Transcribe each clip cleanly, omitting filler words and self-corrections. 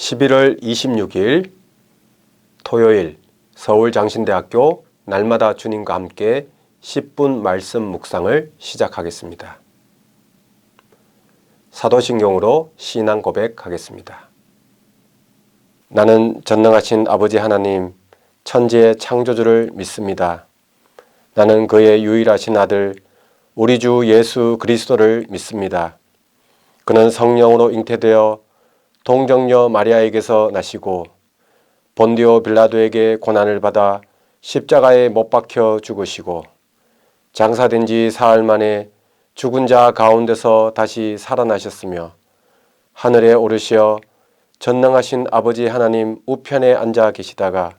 11월 26일 토요일 서울장신대학교 날마다 주님과 함께 10분 말씀 묵상을 시작하겠습니다. 사도신경으로 신앙 고백하겠습니다. 나는 전능하신 아버지 하나님, 천지의 창조주를 믿습니다. 나는 그의 유일하신 아들, 우리 주 예수 그리스도를 믿습니다. 그는 성령으로 잉태되어 동정녀 마리아에게서 나시고 본디오 빌라도에게 고난을 받아 십자가에 못 박혀 죽으시고 장사된 지 사흘 만에 죽은 자 가운데서 다시 살아나셨으며 하늘에 오르시어 전능하신 아버지 하나님 우편에 앉아 계시다가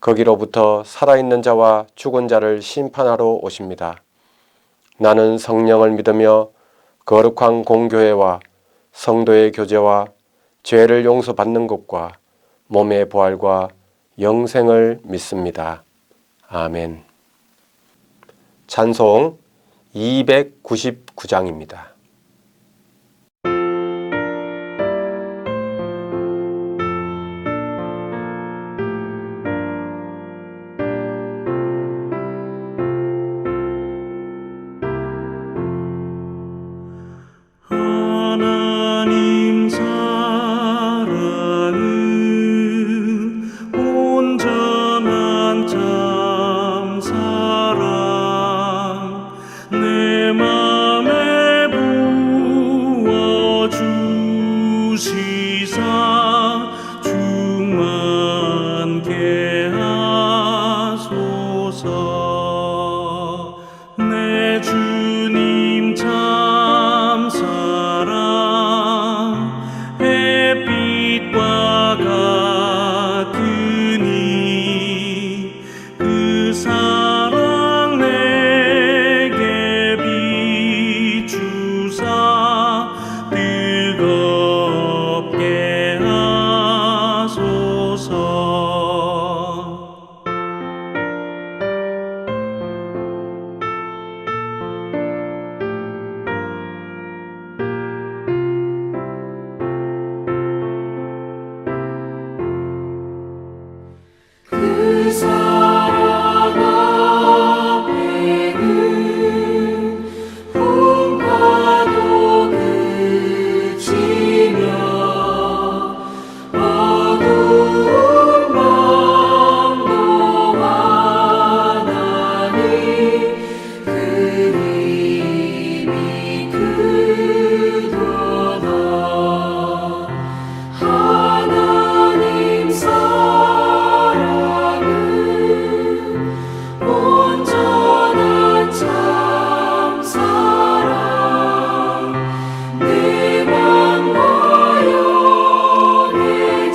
거기로부터 살아있는 자와 죽은 자를 심판하러 오십니다. 나는 성령을 믿으며 거룩한 공교회와 성도의 교제와 죄를 용서받는 것과 몸의 부활과 영생을 믿습니다. 아멘. 찬송 299장입니다. 하나님 사랑은 온전한 참 사랑 내 맘에 부어주시사 충만케 하소서. 내 주님 참 사랑 햇빛과 같으니 그 사랑 내게 비추사 뜨겁게 하소서. 그 사랑 앞에는 풍파도 그치며 어두운 밤도 환하니 그 힘이 크도다. 하나님 사랑은 온전한 참 사랑 내 맘과 영에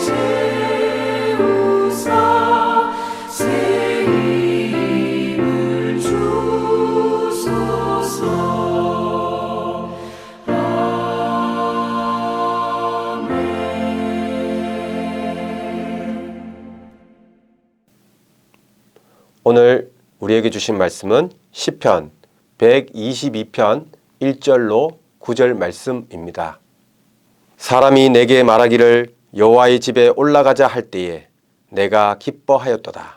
채우사 새 힘을 주소서. 오늘 우리에게 주신 말씀은 시편 122편 1절로 9절 말씀입니다. 사람이 내게 말하기를 여호와의 집에 올라가자 할 때에 내가 기뻐하였도다.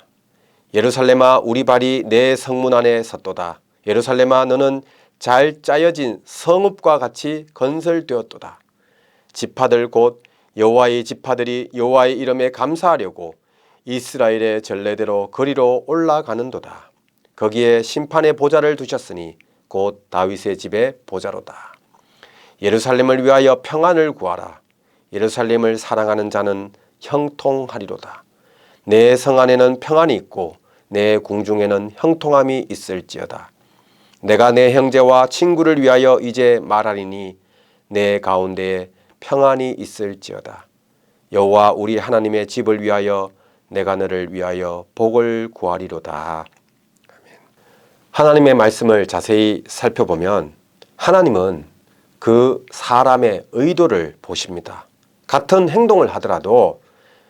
예루살렘아 우리 발이 내 성문 안에 섰도다. 예루살렘아 너는 잘 짜여진 성읍과 같이 건설되었도다. 지파들 곧 여호와의 지파들이 여호와의 이름에 감사하려고 이스라엘의 전례대로 거리로 올라가는도다. 거기에 심판의 보좌를 두셨으니 곧 다윗의 집의 보좌로다. 예루살렘을 위하여 평안을 구하라. 예루살렘을 사랑하는 자는 형통하리로다. 내 성 안에는 평안이 있고 내 궁중에는 형통함이 있을지어다. 내가 내 형제와 친구를 위하여 이제 말하리니 내 가운데에 평안이 있을지어다. 여호와 우리 하나님의 집을 위하여 내가 너를 위하여 복을 구하리로다. 하나님의 말씀을 자세히 살펴보면 하나님은 그 사람의 의도를 보십니다. 같은 행동을 하더라도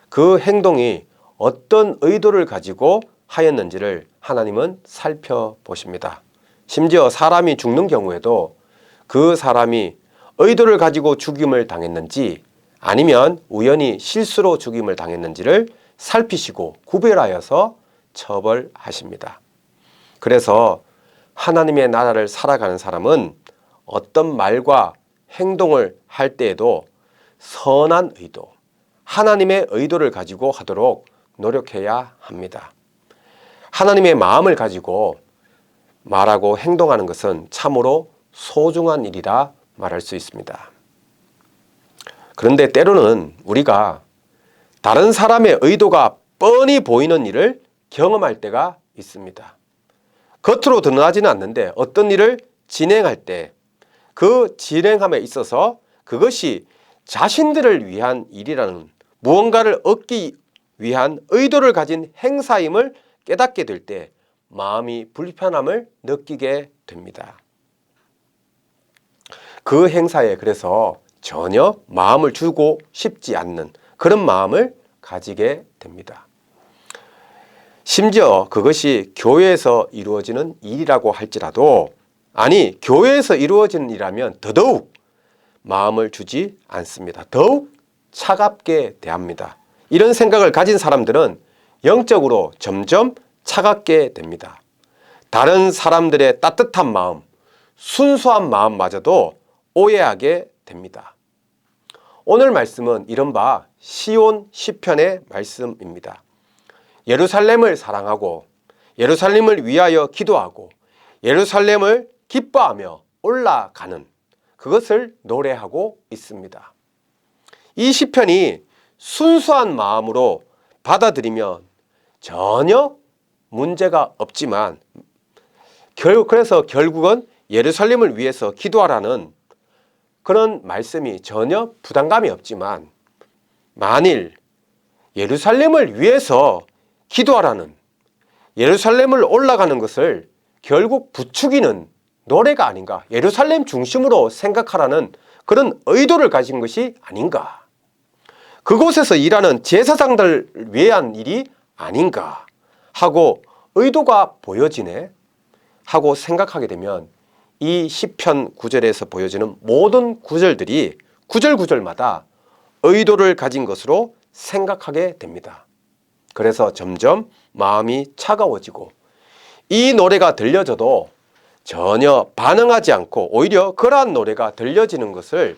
그 행동이 어떤 의도를 가지고 하였는지를 하나님은 살펴보십니다. 심지어 사람이 죽는 경우에도 그 사람이 의도를 가지고 죽임을 당했는지 아니면 우연히 실수로 죽임을 당했는지를 살피시고 구별하여서 처벌하십니다. 그래서 하나님의 나라를 살아가는 사람은 어떤 말과 행동을 할 때에도 선한 의도, 하나님의 의도를 가지고 하도록 노력해야 합니다. 하나님의 마음을 가지고 말하고 행동하는 것은 참으로 소중한 일이라 말할 수 있습니다. 그런데 때로는 우리가 다른 사람의 의도가 뻔히 보이는 일을 경험할 때가 있습니다. 겉으로 드러나지는 않는데 어떤 일을 진행할 때 그 진행함에 있어서 그것이 자신들을 위한 일이라는, 무언가를 얻기 위한 의도를 가진 행사임을 깨닫게 될 때 마음이 불편함을 느끼게 됩니다. 그 행사에 그래서 전혀 마음을 주고 싶지 않는 그런 마음을 가지게 됩니다. 심지어 그것이 교회에서 이루어지는 일이라고 할지라도, 아니 교회에서 이루어지는 일이라면 더더욱 마음을 주지 않습니다. 더욱 차갑게 대합니다. 이런 생각을 가진 사람들은 영적으로 점점 차갑게 됩니다. 다른 사람들의 따뜻한 마음, 순수한 마음마저도 오해하게 됩니다. 오늘 말씀은 이른바 시온 시편의 말씀입니다. 예루살렘을 사랑하고 예루살렘을 위하여 기도하고 예루살렘을 기뻐하며 올라가는 그것을 노래하고 있습니다. 이 시편이 순수한 마음으로 받아들이면 전혀 문제가 없지만 그래서 결국은 예루살렘을 위해서 기도하라는 그런 말씀이 전혀 부담감이 없지만, 만일 예루살렘을 위해서 기도하라는, 예루살렘을 올라가는 것을 결국 부추기는 노래가 아닌가, 예루살렘 중심으로 생각하라는 그런 의도를 가진 것이 아닌가, 그곳에서 일하는 제사장들 위한 일이 아닌가 하고 의도가 보여지네 하고 생각하게 되면 이 시편 구절에서 보여지는 모든 구절들이 구절구절마다 의도를 가진 것으로 생각하게 됩니다. 그래서 점점 마음이 차가워지고 이 노래가 들려져도 전혀 반응하지 않고 오히려 그러한 노래가 들려지는 것을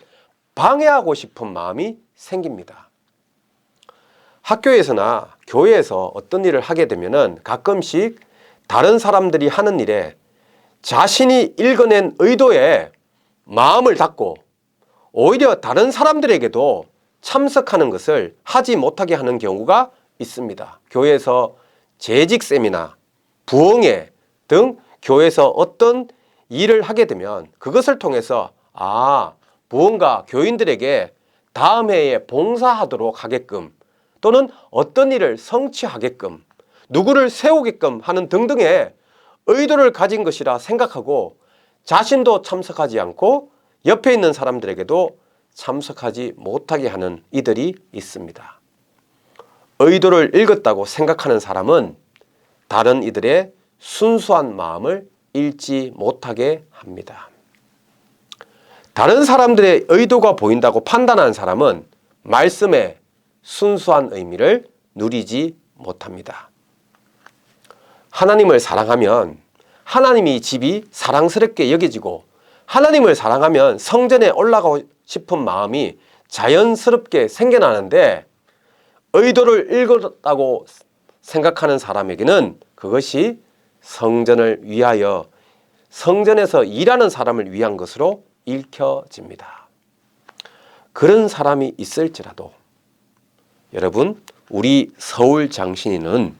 방해하고 싶은 마음이 생깁니다. 학교에서나 교회에서 어떤 일을 하게 되면은 가끔씩 다른 사람들이 하는 일에 자신이 읽어낸 의도에 마음을 닫고 오히려 다른 사람들에게도 참석하는 것을 하지 못하게 하는 경우가 있습니다. 교회에서 재직 세미나, 부흥회 등 교회에서 어떤 일을 하게 되면 그것을 통해서 무언가 교인들에게 다음 해에 봉사하도록 하게끔, 또는 어떤 일을 성취하게끔, 누구를 세우게끔 하는 등등의 의도를 가진 것이라 생각하고 자신도 참석하지 않고 옆에 있는 사람들에게도 참석하지 못하게 하는 이들이 있습니다. 의도를 읽었다고 생각하는 사람은 다른 이들의 순수한 마음을 읽지 못하게 합니다. 다른 사람들의 의도가 보인다고 판단하는 사람은 말씀의 순수한 의미를 누리지 못합니다. 하나님을 사랑하면 하나님이 집이 사랑스럽게 여겨지고, 하나님을 사랑하면 성전에 올라가고 싶은 마음이 자연스럽게 생겨나는데, 의도를 읽었다고 생각하는 사람에게는 그것이 성전을 위하여, 성전에서 일하는 사람을 위한 것으로 읽혀집니다. 그런 사람이 있을지라도 여러분, 우리 서울장신인은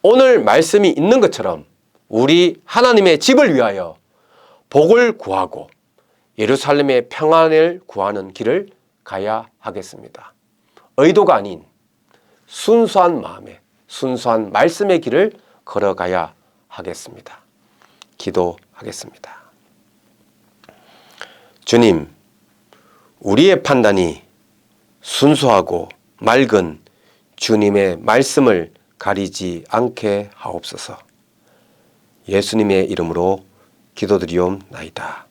오늘 말씀이 있는 것처럼 우리 하나님의 집을 위하여 복을 구하고 예루살렘의 평안을 구하는 길을 가야 하겠습니다. 의도가 아닌 순수한 마음에, 순수한 말씀의 길을 걸어가야 하겠습니다. 기도하겠습니다. 주님, 우리의 판단이 순수하고 맑은 주님의 말씀을 가리지 않게 하옵소서. 예수님의 이름으로 기도드리옵나이다.